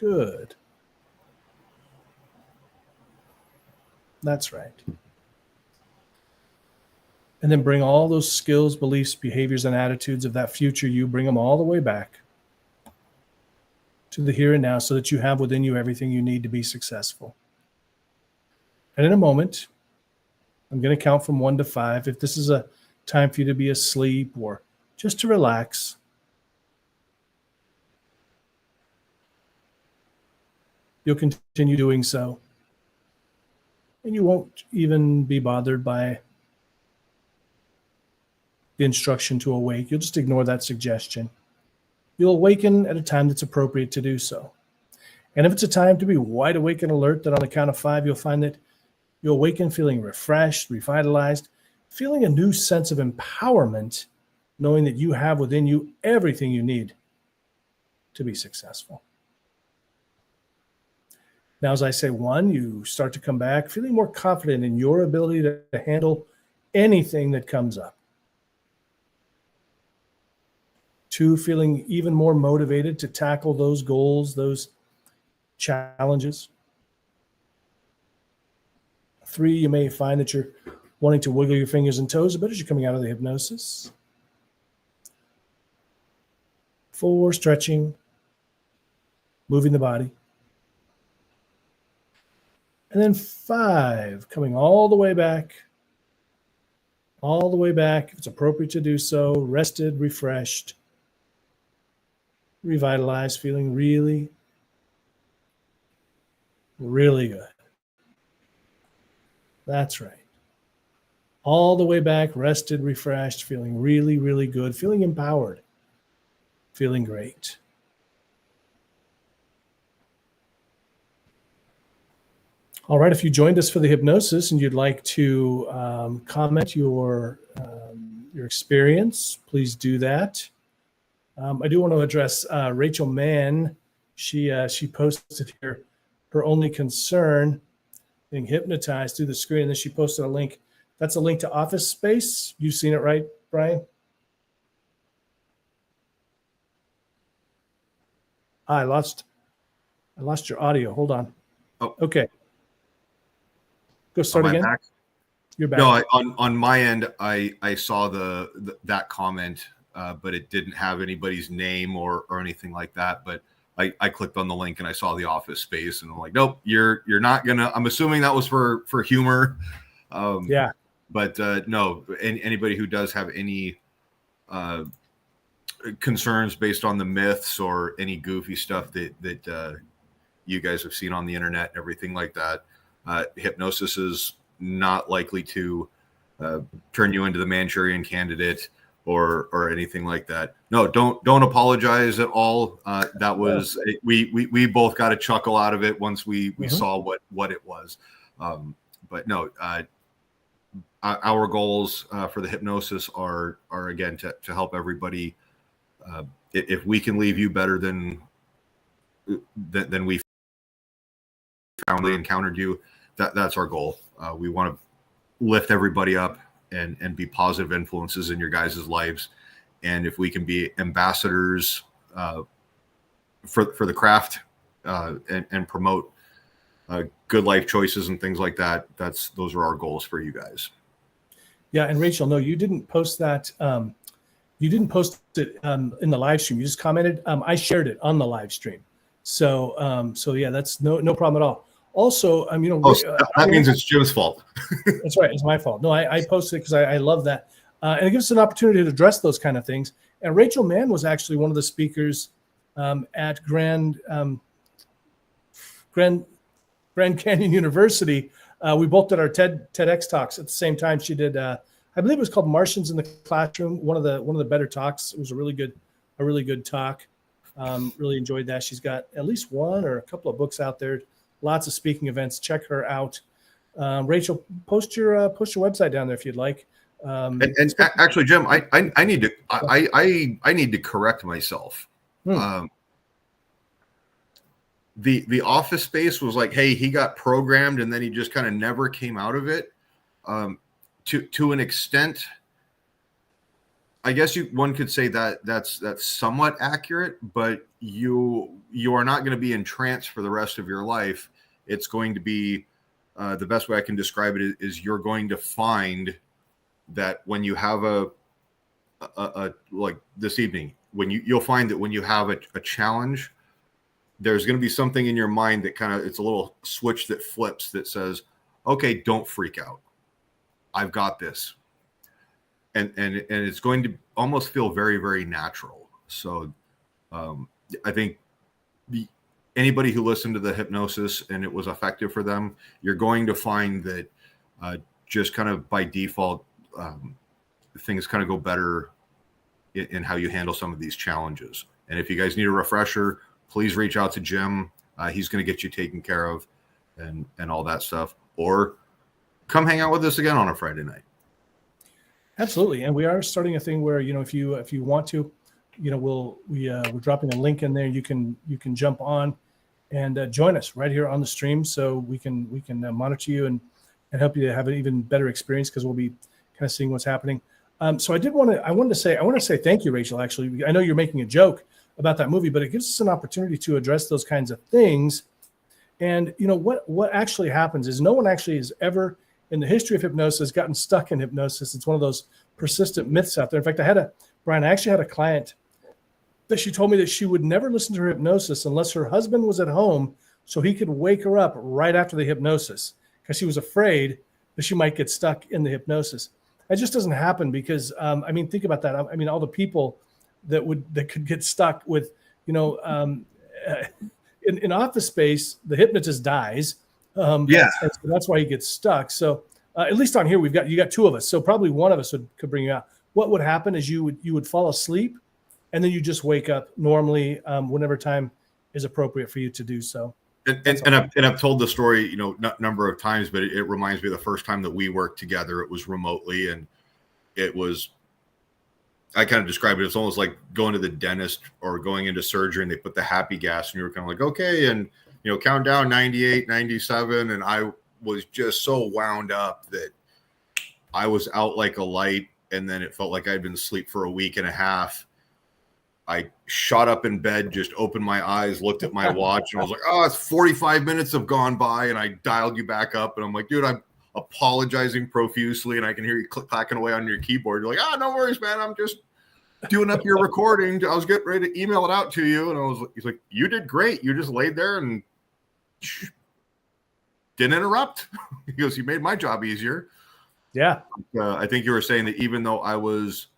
A: Good. That's right. And then bring all those skills, beliefs, behaviors, and attitudes of that future you, bring them all the way back to the here and now so that you have within you everything you need to be successful. And in a moment, I'm going to count from 1 to 5. If this is a time for you to be asleep or just to relax, you'll continue doing so. And you won't even be bothered by the instruction to awake. You'll just ignore that suggestion. You'll awaken at a time that's appropriate to do so. And if it's a time to be wide awake and alert, then on the count of 5, you'll find that you'll awaken feeling refreshed, revitalized, feeling a new sense of empowerment, knowing that you have within you everything you need to be successful. Now, as I say 1, you start to come back feeling more confident in your ability to handle anything that comes up. 2, feeling even more motivated to tackle those goals, those challenges. 3, you may find that you're wanting to wiggle your fingers and toes a bit as you're coming out of the hypnosis. 4, stretching, moving the body. And then 5, coming all the way back, if it's appropriate to do so, rested, refreshed, revitalized, feeling really, really good. That's right. All the way back, rested, refreshed, feeling really, really good, feeling empowered, feeling great. All right, if you joined us for the hypnosis and you'd like to comment your experience, please do that. I do want to address Rachel Mann. She posted here her only concern being hypnotized through the screen, and then she posted a link. That's a link to Office Space. You've seen it, right, Brian? I lost your audio. Hold on.
B: Oh,
A: okay. Go start again.
B: Back?
A: You're back.
B: No, on my end, I saw that comment, but it didn't have anybody's name or anything like that. But I clicked on the link and I saw the Office Space, and I'm like, nope, you're not gonna. I'm assuming that was for humor.
A: Yeah.
B: But no, anybody who does have any concerns based on the myths or any goofy stuff that you guys have seen on the internet and everything like that, hypnosis is not likely to turn you into the Manchurian Candidate or anything like that. No, don't apologize at all. That was we both got a chuckle out of it once we saw what it was. But no, our goals for the hypnosis are again to help everybody. If we can leave you better than we encountered you, that's our goal. We want to lift everybody up and be positive influences in your guys' lives. And if we can be ambassadors for the craft and promote good life choices and things like that, those are our goals for you guys.
A: Yeah, and Rachel, no, you didn't post that. You didn't post it in the live stream. You just commented. I shared it on the live stream. So yeah, that's no problem at all. Also,
B: that means it's Jim's fault.
A: That's right. It's my fault. No, I posted it because I love that. And it gives us an opportunity to address those kind of things. And Rachel Mann was actually one of the speakers at Grand Canyon University. We both did our TEDx talks at the same time. She did, I believe it was called Martians in the Classroom. One of the better talks. It was a really good talk. Really enjoyed that. She's got at least one or a couple of books out there. Lots of speaking events. Check her out. Rachel, post your website down there if you'd like.
B: And actually, Jim, I need to correct myself. The Office Space was like, hey, he got programmed and then he just kind of never came out of it. To an extent, I guess one could say that that's somewhat accurate, but you are not going to be in trance for the rest of your life. It's going to be the best way I can describe it is you're going to find that when you have a like this evening, when you'll find that when you have a challenge, there's going to be something in your mind that kind of, it's a little switch that flips that says, okay, don't freak out. I've got this. And it's going to almost feel very, very natural. So I think anybody who listened to the hypnosis and it was effective for them, you're going to find that just kind of by default, things kind of go better in how you handle some of these challenges. And if you guys need a refresher, please reach out to Jim. He's going to get you taken care of and all that stuff. Or come hang out with us again on a Friday night.
A: Absolutely. And we are starting a thing where, if you want to, we're dropping a link in there. You can jump on and join us right here on the stream. So we can monitor you and help you to have an even better experience, because we'll be kind of seeing what's happening. So I wanted to say thank you, Rachel. Actually, I know you're making a joke about that movie, but it gives us an opportunity to address those kinds of things. And what actually happens is no one actually has ever in the history of hypnosis gotten stuck in hypnosis. It's one of those persistent myths out there. In fact, I actually had a client that she told me that she would never listen to her hypnosis unless her husband was at home so he could wake her up right after the hypnosis, because she was afraid that she might get stuck in the hypnosis. It just doesn't happen because, think about that. All the people that could get stuck with, in Office Space, the hypnotist dies. That's why he gets stuck. So at least on here, you got two of us. So probably one of us could bring you out. What would happen is you would fall asleep, and then you just wake up normally whenever time is appropriate for you to do so.
B: And I've told the story, number of times, but it reminds me of the first time that we worked together. It was remotely, and I kind of describe it. It's almost like going to the dentist or going into surgery, and they put the happy gas, and you're kind of like, okay, and count down 98, 97, and I was just so wound up that I was out like a light, and then it felt like I'd been asleep for a week and a half. I shot up in bed, just opened my eyes, looked at my watch, and I was like, oh, it's 45 minutes have gone by, and I dialed you back up, and I'm like, dude, I'm apologizing profusely, and I can hear you clacking away on your keyboard. You're like, no worries, man. I'm just doing up your recording. I was getting ready to email it out to you, and he's like, you did great. You just laid there and didn't interrupt. He goes, you made my job easier.
A: Yeah.
B: I think you were saying that even though I was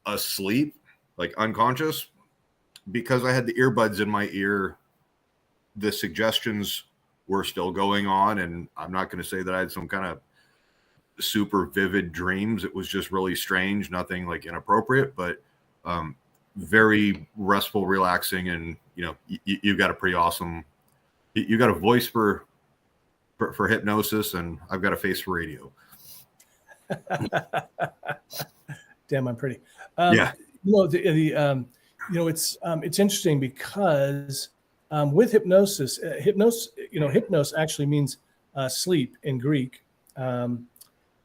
B: asleep, like unconscious, because I had the earbuds in my ear, the suggestions were still going on. And I'm not going to say that I had some kind of super vivid dreams. It was just really strange, nothing like inappropriate, but very restful, relaxing. And, you've got a pretty awesome, you got a voice for hypnosis, and I've got a face for radio.
A: Damn, I'm pretty.
B: Yeah.
A: It's interesting because with hypnosis, hypnos actually means sleep in Greek, and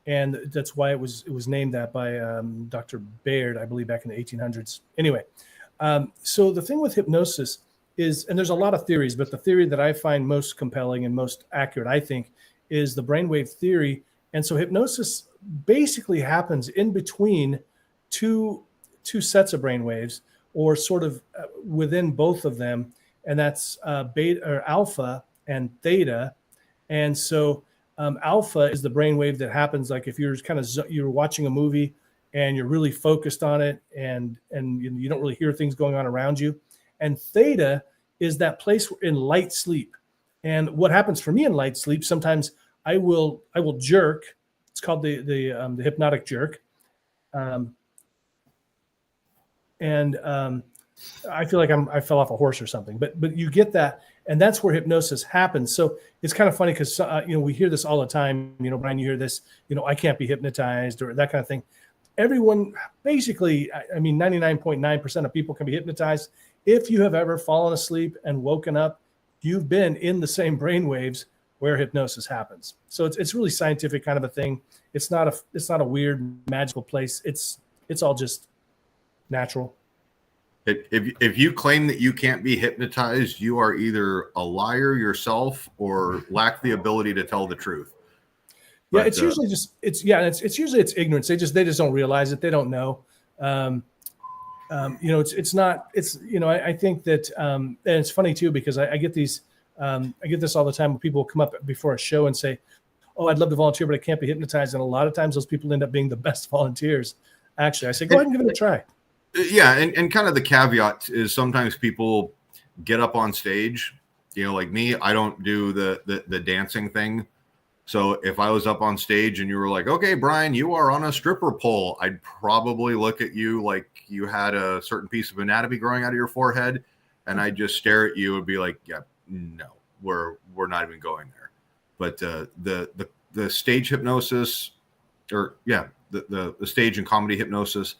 A: that's why it was named that by Dr. Baird, I believe, back in the 1800s. Anyway, so the thing with hypnosis is, and there's a lot of theories, but the theory that I find most compelling and most accurate, I think, is the brainwave theory. And so hypnosis basically happens in between two sets of brainwaves, or sort of within both of them, and that's beta or alpha and theta. And so alpha is the brainwave that happens like if you're watching a movie and you're really focused on it, and you don't really hear things going on around you. And theta is that place in light sleep. And what happens for me in light sleep, sometimes I will jerk. It's called the hypnotic jerk. I feel like I fell off a horse or something, but you get that, and that's where hypnosis happens. So it's kind of funny because we hear this all the time. Brian, you hear this. I can't be hypnotized, or that kind of thing. Everyone, basically, 99.9% of people can be hypnotized. If you have ever fallen asleep and woken up, you've been in the same brainwaves where hypnosis happens. So it's really scientific kind of a thing. It's not a weird magical place. It's It's all just natural.
B: If you claim that you can't be hypnotized, you are either a liar yourself or lack the ability to tell the truth.
A: Yeah, it's usually just it's usually it's ignorance. They just don't realize it. They don't know. It's not. I think that and it's funny too because I get these. I get this all the time when people come up before a show and say, "Oh, I'd love to volunteer, but I can't be hypnotized." And a lot of times those people end up being the best volunteers. Actually, I say, go ahead and give it a try.
B: Yeah, and kind of the caveat is sometimes people get up on stage. Like me, I don't do the dancing thing. So if I was up on stage and you were like, okay, Brian, you are on a stripper pole, I'd probably look at you like you had a certain piece of anatomy growing out of your forehead. And I'd just stare at you and be like, yeah, no, we're not even going there. But the stage hypnosis the stage and comedy hypnosis,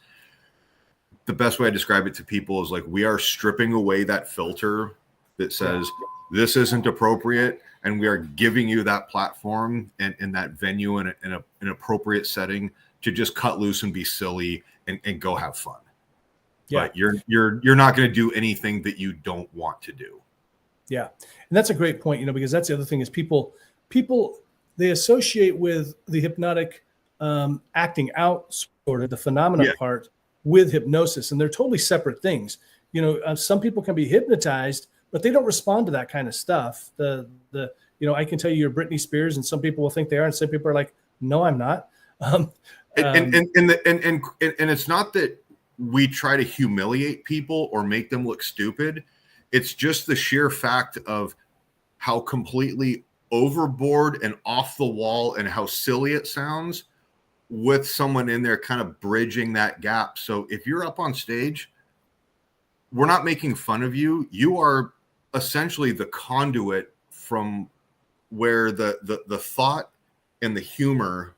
B: the best way I describe it to people is like, we are stripping away that filter that says this isn't appropriate. And we are giving you that platform and that venue in an appropriate setting to just cut loose and be silly and go have fun. Yeah. But you're not going to do anything that you don't want to do.
A: Yeah. And that's a great point, because that's the other thing is people, they associate with the hypnotic acting out sort of the phenomena part with hypnosis, and they're totally separate things. Some people can be hypnotized, but they don't respond to that kind of stuff. I can tell you you're Britney Spears, and some people will think they are, and some people are like, no, I'm not. And it's not that we try to humiliate people or make them look stupid. It's just the sheer fact of how completely overboard and off the wall and how silly it sounds with someone in there kind of bridging that gap. So if you're up on stage, we're not making fun of you. You are essentially the conduit from where the thought and the humor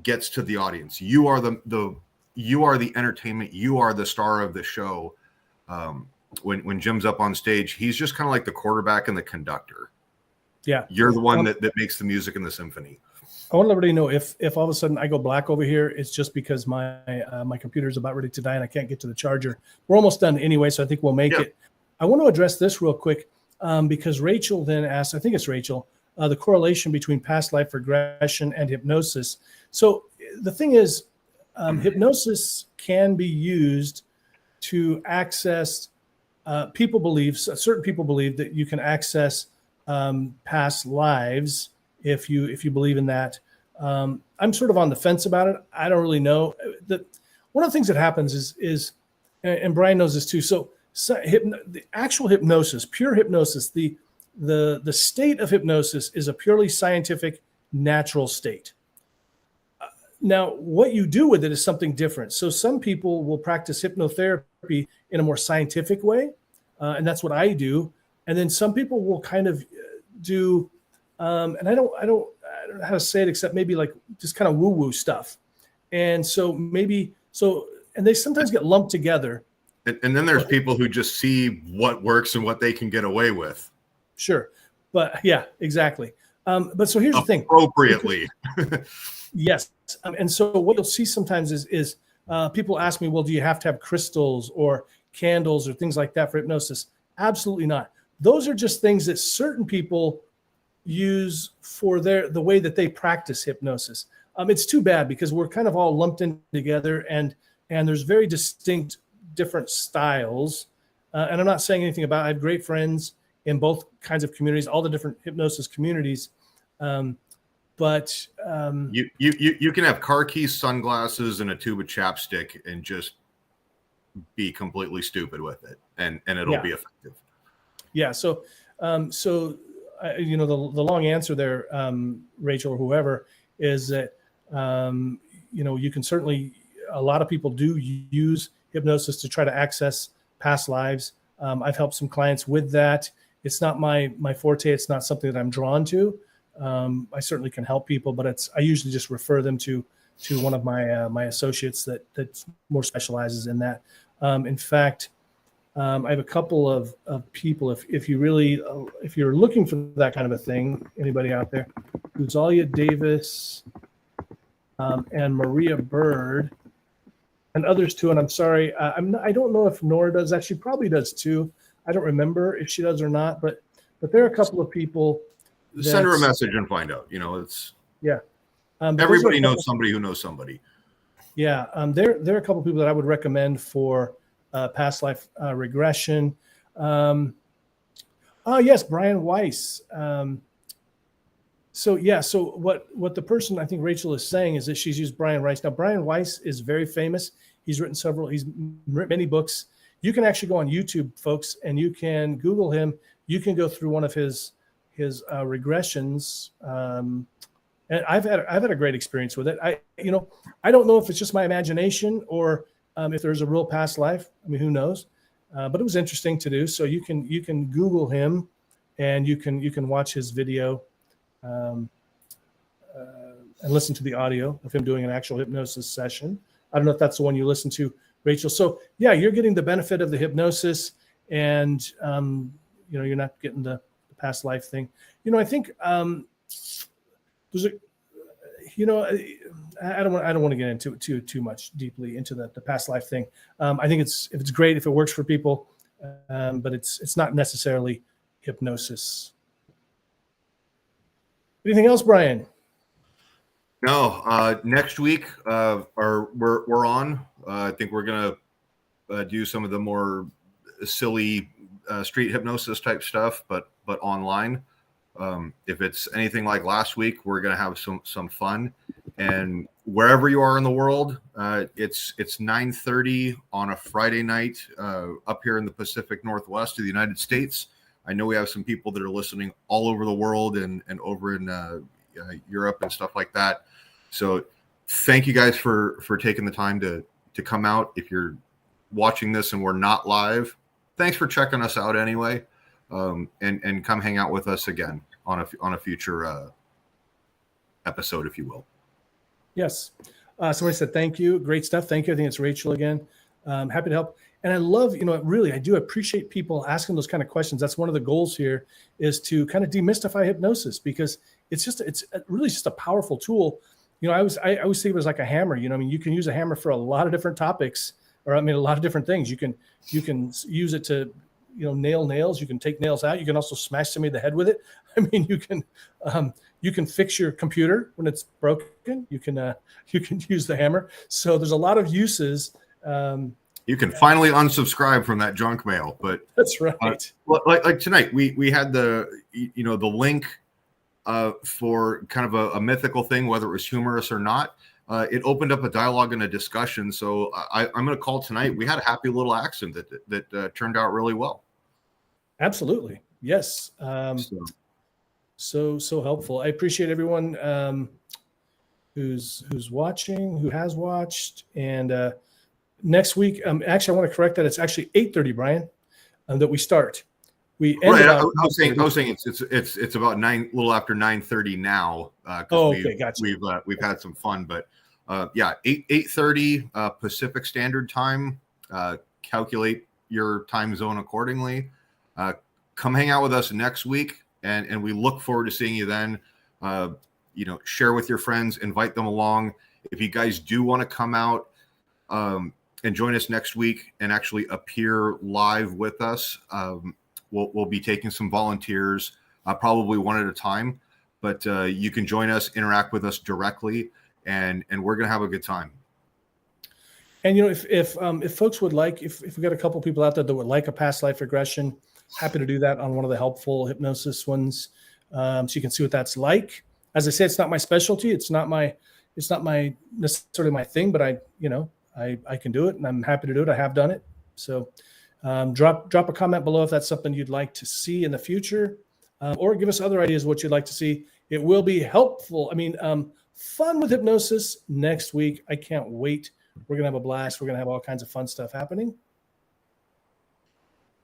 A: gets to the audience. You are the entertainment. You are the star of the show. When Jim's up on stage, he's just kind of like the quarterback and the conductor. Yeah,
B: you're the one that makes the music in the symphony.
A: I want everybody to know if all of a sudden I go black over here, it's just because my computer is about ready to die and I can't get to the charger. We're almost done anyway, so I think we'll make it. I want to address this real quick because Rachel then asked, I think it's Rachel, the correlation between past life regression and hypnosis. So the thing is, hypnosis can be used to access. Certain people believe that you can access past lives if you believe in that. I'm sort of on the fence about it. I don't really know. One of the things that happens is, and Brian knows this too. So the actual hypnosis, pure hypnosis, the state of hypnosis is a purely scientific, natural state. Now, what you do with it is something different. So some people will practice hypnotherapy in a more scientific way, and that's what I do. And then some people will kind of do, and I don't know how to say it except maybe like just kind of woo-woo stuff. And so and they sometimes get lumped together.
B: And then there's people who just see what works and what they can get away with.
A: Sure. But yeah, exactly. But so here's the thing.
B: Appropriately.
A: Yes. And so what you'll see sometimes is people ask me, well, do you have to have crystals or candles or things like that for hypnosis? Absolutely not. Those are just things that certain people use for the way that they practice hypnosis. It's too bad because we're kind of all lumped in together and there's very distinct different styles. And I'm not saying anything about, I have great friends in both kinds of communities, all the different hypnosis communities. But
B: you can have car keys, sunglasses, and a tube of chapstick and just be completely stupid with it. And it'll be effective. Yeah.
A: So the long answer there, Rachel or whoever, is that, you can certainly, a lot of people do use hypnosis to try to access past lives. I've helped some clients with that. It's not my forte. It's not something that I'm drawn to. I certainly can help people, but I usually just refer them to one of my associates that more specializes in that. In fact, I have a couple of people. If you're looking for that kind of a thing, anybody out there, Uzalia Davis and Maria Bird. and others too. And I'm sorry, I don't know if Nora does that. She probably does too. I don't remember if she does or not, but there are a couple of people.
B: Send her a message and find out. It's
A: yeah.
B: Everybody knows somebody who knows somebody.
A: Yeah, there are a couple of people that I would recommend for past life regression. Yes, Brian Weiss. So what the person, I think Rachel is saying, is that she's used Brian Weiss. Now, Brian Weiss is very famous. He's written many books. You can actually go on YouTube, folks, and you can Google him. You can go through one of his regressions. And I've had a great experience with it. I don't know if it's just my imagination or if there's a real past life. I mean, who knows? But it was interesting to do. So you can Google him, and you can watch his video and listen to the audio of him doing an actual hypnosis session. I don't know if that's the one you listen to, Rachel. So yeah, you're getting the benefit of the hypnosis, and you're not getting the past life thing. I think there's I don't want to get into it too much deeply into the past life thing. I think if it's great if it works for people, but it's not necessarily hypnosis. Anything else, Brian?
B: No. Next week, we're on. I think we're gonna do some of the more silly street hypnosis type stuff, but online. If it's anything like last week, we're gonna have some fun. And wherever you are in the world, it's 9:30 on a Friday night up here in the Pacific Northwest of the United States. I know we have some people that are listening all over the world and over in Europe and stuff like that. So thank you guys for taking the time to come out. If you're watching this and we're not live, thanks for checking us out anyway. And come hang out with us again on a future episode, if you will.
A: Yes. Somebody said thank you. Great stuff. Thank you. I think it's Rachel again. Happy to help. And I love, really, I do appreciate people asking those kind of questions. That's one of the goals here, is to kind of demystify hypnosis, because it's really just a powerful tool. I always think of it as like a hammer. You can use a hammer for a lot of different topics, or a lot of different things. You can use it to nail nails. You can take nails out. You can also smash somebody in the head with it. You can fix your computer when it's broken. You can use the hammer. So there's a lot of uses.
B: You can finally unsubscribe from that junk mail, but
A: that's right.
B: Like tonight, we had the link for kind of a mythical thing, whether it was humorous or not. It opened up a dialogue and a discussion. So I'm going to call tonight. We had a happy little accident that turned out really well.
A: Absolutely. Yes. So helpful. I appreciate everyone who's watching, who has watched. And next week, actually, I want to correct that. It's actually 8:30, Brian, that we start. We end
B: right. I was saying it's about little after 9:30 now.
A: Okay, gotcha.
B: We've had some fun, but 8:30 Pacific Standard Time. Calculate your time zone accordingly. Come hang out with us next week, and we look forward to seeing you then. Share with your friends, invite them along. If you guys do want to come out and join us next week and actually appear live with us, we'll be taking some volunteers, probably one at a time. But you can join us, interact with us directly, and we're gonna have a good time.
A: And if folks would like, if we got a couple people out there that would like a past life regression, happy to do that on one of the helpful hypnosis ones, so you can see what that's like. As I said, it's not my specialty. It's not necessarily my thing, but I can do it, and I'm happy to do it. I have done it. So drop a comment below if that's something you'd like to see in the future, or give us other ideas of what you'd like to see. It will be helpful. Fun with hypnosis next week. I can't wait. We're going to have a blast. We're going to have all kinds of fun stuff happening.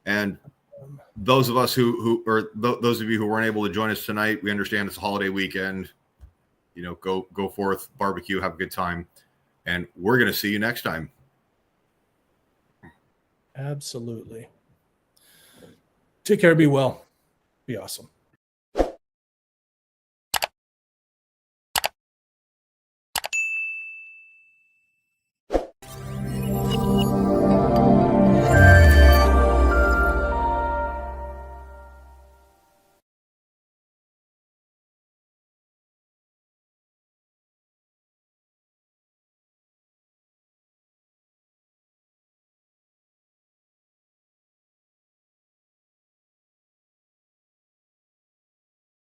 B: And those of us those of you who weren't able to join us tonight, we understand it's a holiday weekend. Go forth, barbecue, have a good time. And we're going to see you next time.
A: Absolutely. Take care. Be well. Be awesome.